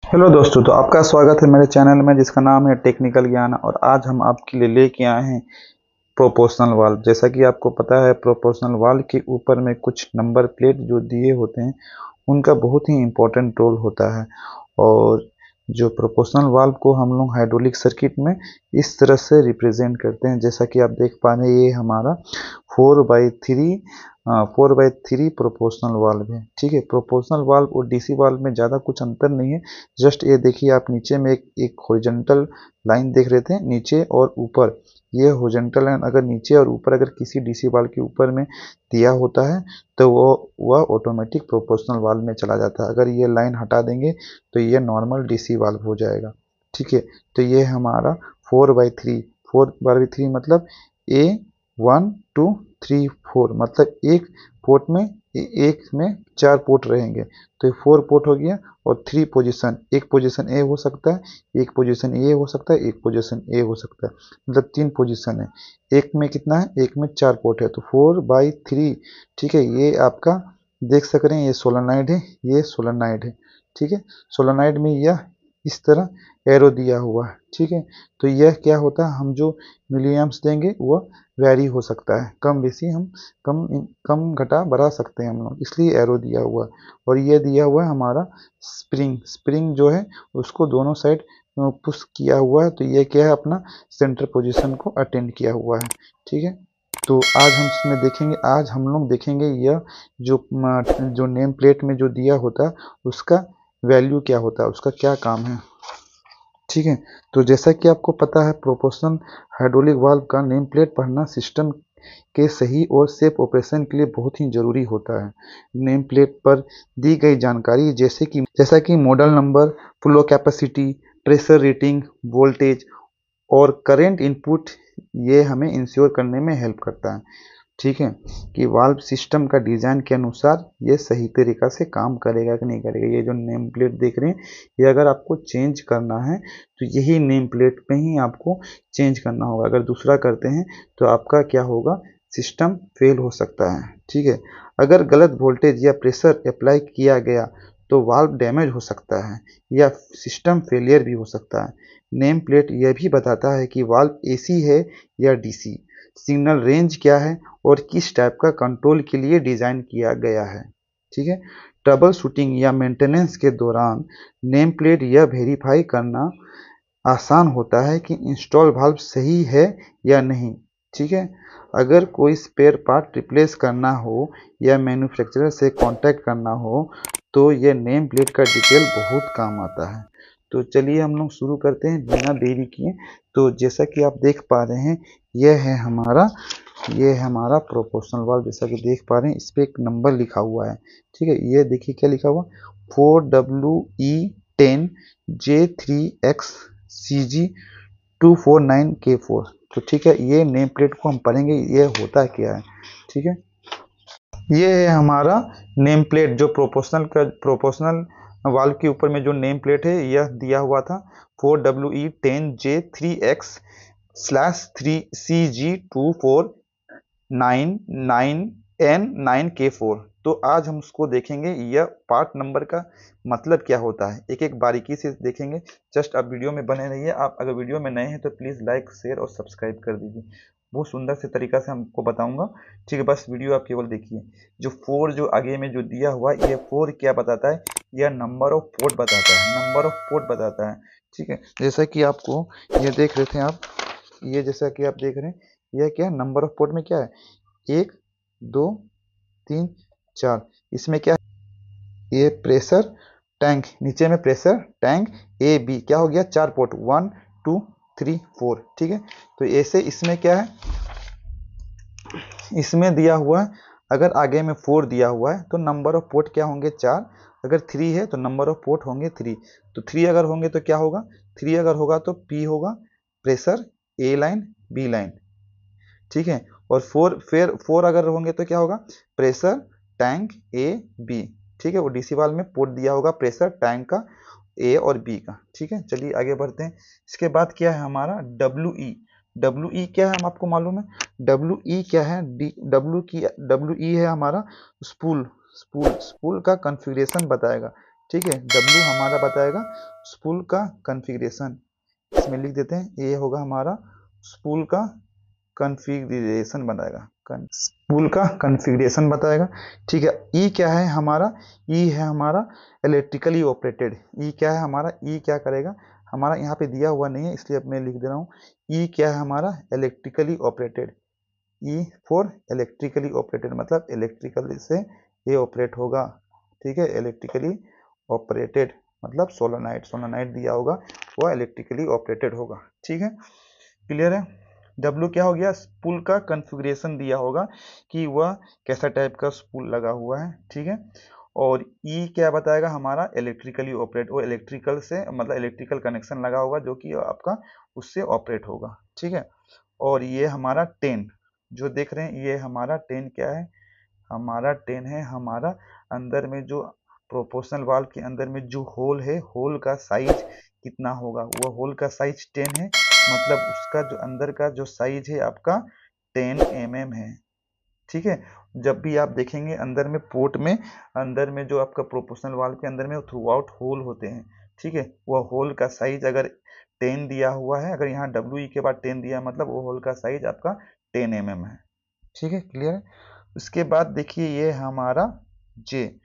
Hello दोस्तों, तो आपका स्वागत है मेरे चैनल में जिसका नाम है टेक्निकल ज्ञान। और आज हम आपके लिए लेके आए हैं प्रोपोर्शनल वाल्व। जैसा कि आपको पता है, प्रोपोर्शनल वाल्व के ऊपर में कुछ नंबर प्लेट जो दिए होते हैं उनका बहुत ही इम्पोर्टेंट रोल होता है। और जो प्रोपोर्शनल वाल्व को हम लोग हाइड्रोलिक सर्किट में इस तरह से रिप्रेजेंट करते हैं। जैसा कि आप देख पा रहे हैं, ये हमारा 4/3 प्रोपोर्शनल वाल्व है। ठीक है, प्रोपोर्शनल वाल्व और डीसी वाल्व में ज़्यादा कुछ अंतर नहीं है। जस्ट ये देखिए, आप नीचे में एक हॉरिजॉन्टल लाइन देख रहे थे, नीचे और ऊपर। ये हॉरिजॉन्टल लाइन अगर नीचे और ऊपर अगर किसी डीसी वाल्व के ऊपर में दिया होता है तो वह ऑटोमेटिक प्रोपोर्शनल वाल्व में चला जाता है। अगर ये लाइन हटा देंगे तो ये नॉर्मल डीसी वाल्व हो जाएगा। ठीक है, तो ये हमारा 4/3 मतलब A 1 2 3 4 मतलब एक पोर्ट में एक में 4 पोर्ट रहेंगे, तो ये 4 पोर्ट हो गया। और 3 पोजीशन, एक पोजीशन ए हो सकता है, एक पोजीशन ए हो सकता है, एक पोजीशन ए हो सकता है, मतलब 3 पोजीशन है। एक में कितना है, एक में 4 पोर्ट है, तो 4/3। ठीक है, ये आपका देख सक रहे हैं, ये सोलेनॉइड है, ये सोलेनॉइड है। ठीक है, सोलेनॉइड में यह इस तरह एरो दिया हुआ है। ठीक है, तो यह क्या होता है, हम जो मिलीएम्प्स देंगे वह वैरी हो सकता है, कम बेसी हम कम कम घटा बढ़ा सकते हैं हम लोग, इसलिए एरो दिया हुआ है। और ये दिया हुआ है हमारा स्प्रिंग। स्प्रिंग जो है उसको दोनों साइड पुश किया हुआ है, तो ये क्या है, अपना सेंटर पोजीशन को अटेंड किया हुआ है। ठीक है, तो आज हम इसमें देखेंगे, आज हम लोग देखेंगे यह जो नेम प्लेट में जो दिया होता है उसका वैल्यू क्या होता है, उसका क्या काम है। ठीक है, तो जैसा कि आपको पता है, प्रोपोर्शनल हाइड्रोलिक वाल्व का नेम प्लेट पढ़ना सिस्टम के सही और सेफ ऑपरेशन के लिए बहुत ही जरूरी होता है। नेम प्लेट पर दी गई जानकारी जैसा कि model number, flow capacity, pressure rating, voltage और करंट इनपुट, ये हमें इंश्योर करने में हेल्प करता है। ठीक है, कि वाल्व सिस्टम का डिज़ाइन के अनुसार ये सही तरीक़ा से काम करेगा कि नहीं करेगा। ये जो नेम प्लेट देख रहे हैं, ये अगर आपको चेंज करना है तो यही नेम प्लेट पे ही आपको चेंज करना होगा। अगर दूसरा करते हैं तो आपका क्या होगा, सिस्टम फेल हो सकता है। ठीक है, अगर गलत वोल्टेज या प्रेशर अप्लाई किया गया तो वाल्व डैमेज हो सकता है या सिस्टम फेलियर भी हो सकता है। नेम प्लेट यह भी बताता है कि वाल्व एसी है या डीसी, सिग्नल रेंज क्या है और किस टाइप का कंट्रोल के लिए डिज़ाइन किया गया है। ठीक है, ट्रबल शूटिंग या मेंटेनेंस के दौरान नेम प्लेट यह वेरीफाई करना आसान होता है कि इंस्टॉल वाल्व सही है या नहीं। ठीक है, अगर कोई स्पेयर पार्ट रिप्लेस करना हो या मैन्युफैक्चरर से कांटेक्ट करना हो तो यह नेम प्लेट का डिटेल बहुत काम आता है। तो चलिए हम लोग शुरू करते हैं बिना देरी किए। तो जैसा कि आप देख पा रहे हैं, ये है हमारा प्रोपोर्शनल वाल्व। जैसा कि देख पा रहे हैं, इस पर एक नंबर लिखा हुआ है। ठीक है, ये देखिए क्या लिखा हुआ, 4WE10JCG249K4। तो ठीक है, ये नेम प्लेट को हम पढ़ेंगे, ये होता क्या है। ठीक है, ये है हमारा नेम प्लेट, जो प्रोपोर्शनल वाल्व के ऊपर में जो नेम प्लेट है यह दिया हुआ था, 4WE10J3X/CG249N9K4। तो आज हम उसको देखेंगे, यह पार्ट नंबर का मतलब क्या होता है, एक एक बारीकी से देखेंगे। जस्ट आप वीडियो में बने रहिए। आप अगर वीडियो में नए हैं तो प्लीज़ लाइक, शेयर और सब्सक्राइब कर दीजिए। बहुत सुंदर से तरीका से हमको बताऊंगा। ठीक है, बस वीडियो आप केवल देखिए। जो 4 जो आगे में जो दिया हुआ है, ये 4 क्या बताता है, यह नंबर ऑफ पोर्ट बताता है, नंबर ऑफ पोर्ट बताता है। ठीक है, जैसा कि आपको ये देख रहे थे आप, ये जैसा कि आप देख रहे हैं, यह क्या है, नंबर ऑफ पोर्ट में क्या है, 1 2 3 4। इसमें क्या है, ये प्रेशर टैंक, नीचे में प्रेशर टैंक ए बी, क्या हो गया, 4 पोर्ट, 1 2 3 4। ठीक है, तो ऐसे इसमें क्या है, इसमें दिया हुआ है, अगर आगे में 4 दिया हुआ है तो नंबर ऑफ पोर्ट क्या होंगे, 4। अगर 3 है तो नंबर ऑफ पोर्ट होंगे 3। तो 3 अगर होंगे तो क्या होगा, 3 अगर होगा तो P होगा, प्रेशर ए लाइन बी लाइन। ठीक है, और 4 अगर होंगे तो क्या होगा, प्रेशर टैंक ए बी। ठीक है, वो डीसी वाल्व में पोर्ट दिया होगा प्रेशर टैंक का ए और बी का। ठीक है, चलिए आगे बढ़ते हैं। इसके बाद क्या है हमारा डब्ल्यू ई क्या है, हम आपको मालूम है डब्ल्यू ई क्या है, डब्ल्यू ई है हमारा स्पूल का कॉन्फ़िगरेशन बताएगा। ठीक है, डब्ल्यू हमारा बताएगा स्पूल का कॉन्फ़िगरेशन, इसमें लिख देते हैं ये होगा हमारा स्पूल का कॉन्फ़िगरेशन बताएगा, स्पूल का कॉन्फ़िगरेशन बताएगा। ठीक है, ई क्या है हमारा, ई है हमारा इलेक्ट्रिकली ऑपरेटेड। ई क्या है हमारा, ई क्या करेगा हमारा, यहाँ पे दिया हुआ नहीं है इसलिए अब मैं लिख दे रहा हूँ। ई क्या है हमारा, electrically operated. E for electrically operated मतलब इलेक्ट्रिकल से ये ऑपरेट होगा। ठीक है, इलेक्ट्रिकली ऑपरेटेड मतलब सोलोनाइट, सोलोनाइट दिया होगा वह इलेक्ट्रिकली ऑपरेटेड होगा। ठीक है, क्लियर है। डब्ल्यू क्या हो गया, स्पूल का कॉन्फ़िगरेशन दिया होगा कि वह कैसा टाइप का स्पूल लगा हुआ है। ठीक है, और ई क्या बताएगा हमारा, इलेक्ट्रिकली ऑपरेट, वो इलेक्ट्रिकल से मतलब इलेक्ट्रिकल कनेक्शन लगा होगा जो कि आपका उससे ऑपरेट होगा। ठीक है, और ये हमारा 10 जो देख रहे हैं, ये हमारा 10 क्या है, हमारा 10 है हमारा अंदर में जो प्रोपोर्शनल वाल्व के अंदर में जो होल है, होल का साइज कितना होगा, वो होल का साइज 10 है, मतलब उसका जो अंदर का जो साइज है आपका 10 mm है। ठीक है, जब भी आप देखेंगे अंदर में पोर्ट में, अंदर में जो आपका प्रोपोर्शनल वाल्व के अंदर में थ्रू आउट होल होते हैं। ठीक है, वह होल का साइज अगर 10 दिया हुआ है, अगर यहाँ डब्ल्यू के बाद 10 दिया मतलब वो होल का साइज आपका 10 mm है। ठीक है, क्लियर है। उसके बाद देखिए ये हमारा जे,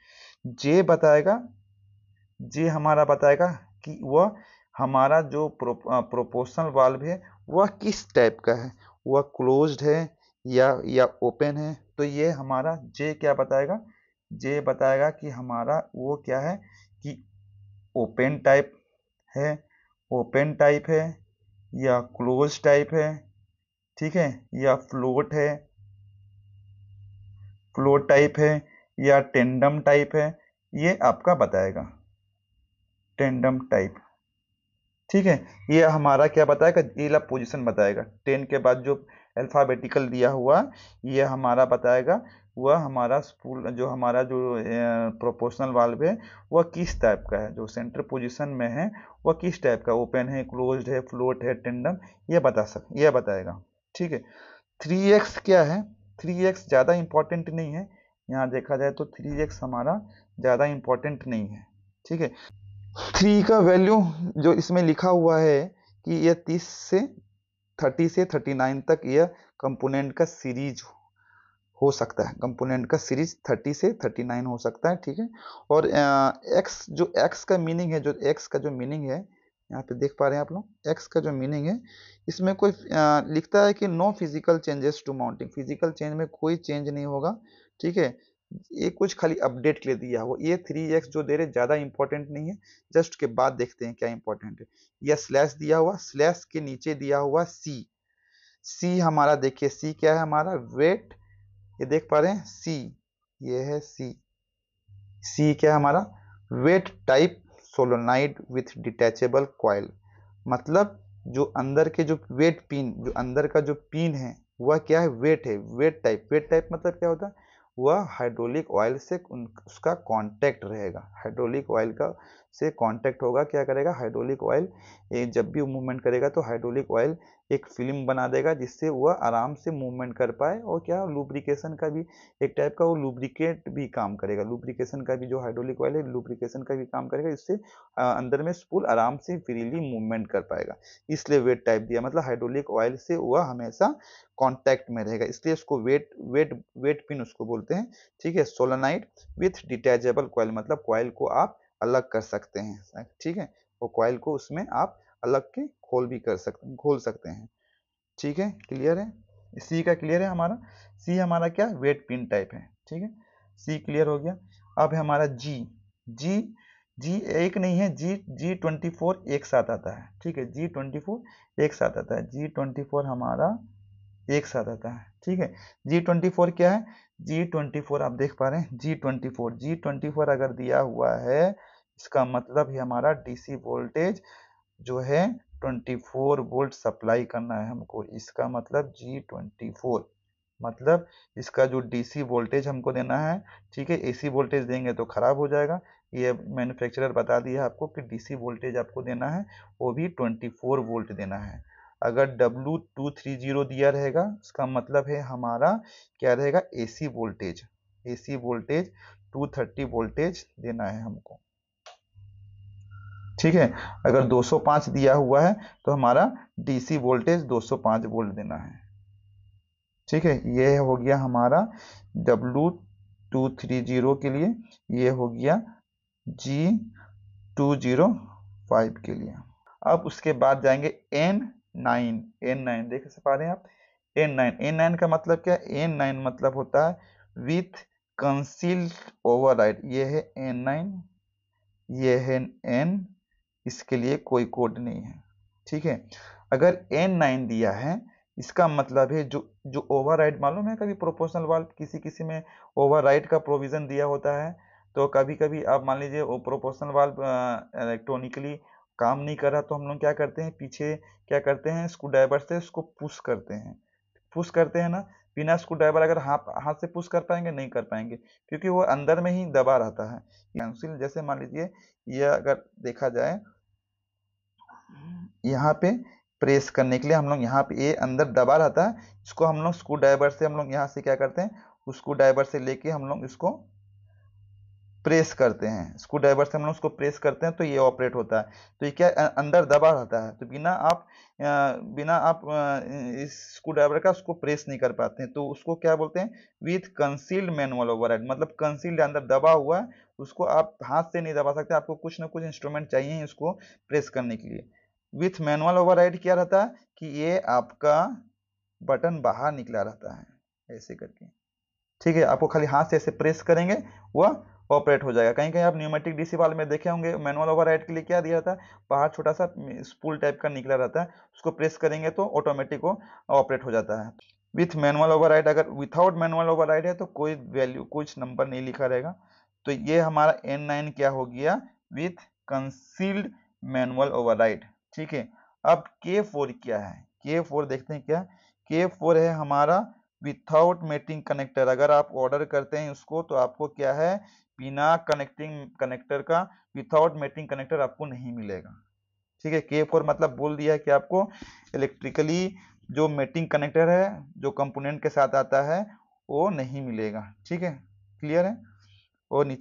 जे बताएगा, जे हमारा बताएगा कि वह हमारा जो प्रोपोर्शनल वाल्व है वह किस टाइप का है, वह क्लोज्ड है या ओपन है। तो ये हमारा जे क्या बताएगा, जे बताएगा कि हमारा वो क्या है कि ओपन टाइप है, ओपन टाइप है या क्लोज टाइप है। ठीक है, या फ्लोट है, फ्लोट टाइप है या टेंडम टाइप है, ये आपका बताएगा टेंडम टाइप। ठीक है, ये हमारा क्या बताएगा, ये पोजीशन बताएगा 10 के बाद जो अल्फाबेटिकल दिया हुआ ये हमारा बताएगा वह हमारा स्पूल जो हमारा जो प्रोपोर्शनल वाल्व है वह किस टाइप का है, जो सेंटर पोजीशन में है वह किस टाइप का, ओपन है, क्लोज्ड है, फ्लोट है, टेंडम, ये बताएगा। ठीक है, 3x क्या है, 3x ज़्यादा इंपॉर्टेंट नहीं है, यहाँ देखा जाए तो 3x हमारा ज़्यादा इंपॉर्टेंट नहीं है। ठीक है, 3 का वैल्यू जो इसमें लिखा हुआ है कि यह 30 से 39 तक यह कंपोनेंट का सीरीज हो सकता है, कंपोनेंट का सीरीज 30 से 39 हो सकता है। ठीक है, और एक्स जो एक्स का मीनिंग है, जो एक्स का जो मीनिंग है यहाँ पे देख पा रहे हैं आप लोग, एक्स का जो मीनिंग है इसमें कोई लिखता है कि no physical changes to mounting, physical change में कोई चेंज नहीं होगा। ठीक है, ये कुछ खाली अपडेट के लिए दिया हुआ, ये 3x जो दे रहे ज़्यादा इंपॉर्टेंट नहीं है, जस्ट के बाद देखते हैं क्या इंपॉर्टेंट है। यह स्लैश दिया हुआ, स्लैश के नीचे दिया हुआ सी, सी हमारा देखिए सी क्या है हमारा वेट, ये देख पा रहे हैं सी, ये है सी, सी क्या है हमारा wet type solenoid with detachable coil, मतलब जो अंदर के जो वेट पिन, जो अंदर का जो पिन है वह क्या है, वेट है, वेट टाइप, वेट टाइप मतलब क्या होता है, वह हाइड्रोलिक ऑयल से उसका कांटेक्ट रहेगा, हाइड्रोलिक ऑयल का से कांटेक्ट होगा, क्या करेगा हाइड्रोलिक ऑयल, जब भी मूवमेंट करेगा तो हाइड्रोलिक ऑयल एक फिल्म बना देगा जिससे वह आराम से मूवमेंट कर पाए, और क्या लुब्रिकेशन का भी एक टाइप का वो लुब्रिकेट भी काम करेगा, लुब्रिकेशन का भी जो हाइड्रोलिक ऑयल है लुब्रिकेशन का भी काम करेगा, इससे अंदर में स्पूल आराम से फ्रीली मूवमेंट कर पाएगा, इसलिए वेट टाइप दिया, मतलब हाइड्रोलिक ऑयल से वह हमेशा कांटेक्ट में रहेगा, इसलिए उसको वेट वेट वेट पिन उसको बोलते हैं। ठीक है, सोलोनाइड विथ डिटैचेबल कॉइल मतलब कॉइल को आप अलग कर सकते हैं। ठीक है, वो कॉइल को उसमें आप अलग के खोल सकते हैं। ठीक है, क्लियर है, सी का क्लियर है हमारा, सी हमारा क्या वेट पिन टाइप है। ठीक है, सी क्लियर हो गया। अब है हमारा जी, जी जी एक नहीं है, G24 एक साथ आता है। ठीक है, G24 एक साथ आता है, G24 हमारा एक साथ आता है। ठीक है, G24 क्या है, G24 आप देख पा रहे हैं, G24 अगर दिया हुआ है इसका मतलब है हमारा डीसी वोल्टेज जो है 24 वोल्ट सप्लाई करना है हमको, इसका मतलब G24 मतलब इसका जो डीसी वोल्टेज हमको देना है। ठीक है, एसी वोल्टेज देंगे तो खराब हो जाएगा, ये मैन्युफैक्चरर बता दिया आपको कि डीसी वोल्टेज आपको देना है वो भी 24 वोल्ट देना है। अगर W230 दिया रहेगा इसका मतलब है हमारा क्या रहेगा, AC voltage, AC voltage 230 voltage देना है हमको। ठीक है। अगर 205 दिया हुआ है तो हमारा डीसी वोल्टेज 205 वोल्ट देना है। ठीक है, ये हो गया हमारा W230 के लिए, ये हो गया G205 के लिए। अब उसके बाद जाएंगे N9। N9 देख पा रहे हैं आप, N9 का मतलब क्या है? N9 मतलब होता है विथ कंसील्ड ओवरराइड। ये है N9, ये है N, इसके लिए कोई कोड नहीं है। ठीक है, अगर N9 दिया है इसका मतलब है जो जो ओवरराइड, मालूम है कभी प्रोपोर्शनल वाल्व किसी किसी में ओवरराइड का प्रोविजन दिया होता है, तो कभी कभी आप मान लीजिए वो प्रोपोर्शनल वाल्व इलेक्ट्रॉनिकली काम नहीं कर रहा, तो हम लोग क्या करते हैं, पीछे क्या करते हैं, स्क्रू ड्राइवर से उसको पुश करते हैं। पुश करते हैं ना, बिना स्क्रू ड्राइवर अगर हाथ हाथ से पुश कर पाएंगे? नहीं कर पाएंगे, क्योंकि वो अंदर में ही दबा रहता है। कैंसिल जैसे मान लीजिए ये अगर देखा जाए यहाँ पे प्रेस करने के लिए हम लोग यहाँ पे ये अंदर दबा रहता है, इसको हम लोग स्क्रू ड्राइवर से हम लोग यहाँ से क्या करते हैं, उस स्क्रू ड्राइवर से लेके हम लोग इसको प्रेस करते हैं, स्क्रू ड्राइवर से हम लोग उसको प्रेस करते हैं तो ये ऑपरेट होता है। तो ये क्या अंदर दबा रहता है, तो बिना आप इस स्क्रू ड्राइवर का उसको प्रेस नहीं कर पाते हैं, तो उसको क्या बोलते हैं, विथ कंसील्ड मैनुअल ओवरराइड। मतलब कंसील्ड अंदर दबा हुआ है, उसको आप हाथ से नहीं दबा सकते, आपको कुछ ना कुछ इंस्ट्रूमेंट चाहिए इसको प्रेस करने के लिए। विथ मैनुअल ओवरराइड क्या रहता है कि ये आपका बटन बाहर निकला रहता है ऐसे करके। ठीक है, आपको खाली हाथ से ऐसे प्रेस करेंगे वह ऑपरेट हो जाएगा। कहीं कहीं आप न्यूमेटिक डीसी वाले में देखे होंगे, मैनुअल ओवरराइड के लिए क्या दिया था, बाहर छोटा सा स्पूल टाइप का निकला रहता है, उसको प्रेस करेंगे तो ऑटोमेटिक वो ऑपरेट हो जाता है। विथ मैनुअल ओवरराइड, अगर विथआउट मैनुअल ओवरराइड है तो कोई वैल्यू, कुछ नंबर नहीं लिखा रहेगा। तो ये हमारा N9 क्या हो गया, विथ कंसील्ड मैनुअल ओवरराइड। ठीक है, अब K4 क्या है, K4 देखते हैं क्या, K4 है हमारा विथआउट मेटिंग कनेक्टर। अगर आप ऑर्डर करते हैं उसको तो आपको क्या है, बिना कनेक्टिंग कनेक्टर का, विथआउट मेटिंग कनेक्टर आपको नहीं मिलेगा। ठीक है, K4 मतलब बोल दिया है कि आपको इलेक्ट्रिकली जो मेटिंग कनेक्टर है, जो कंपोनेंट के साथ आता है, वो नहीं मिलेगा। ठीक है, क्लियर है। और नीचे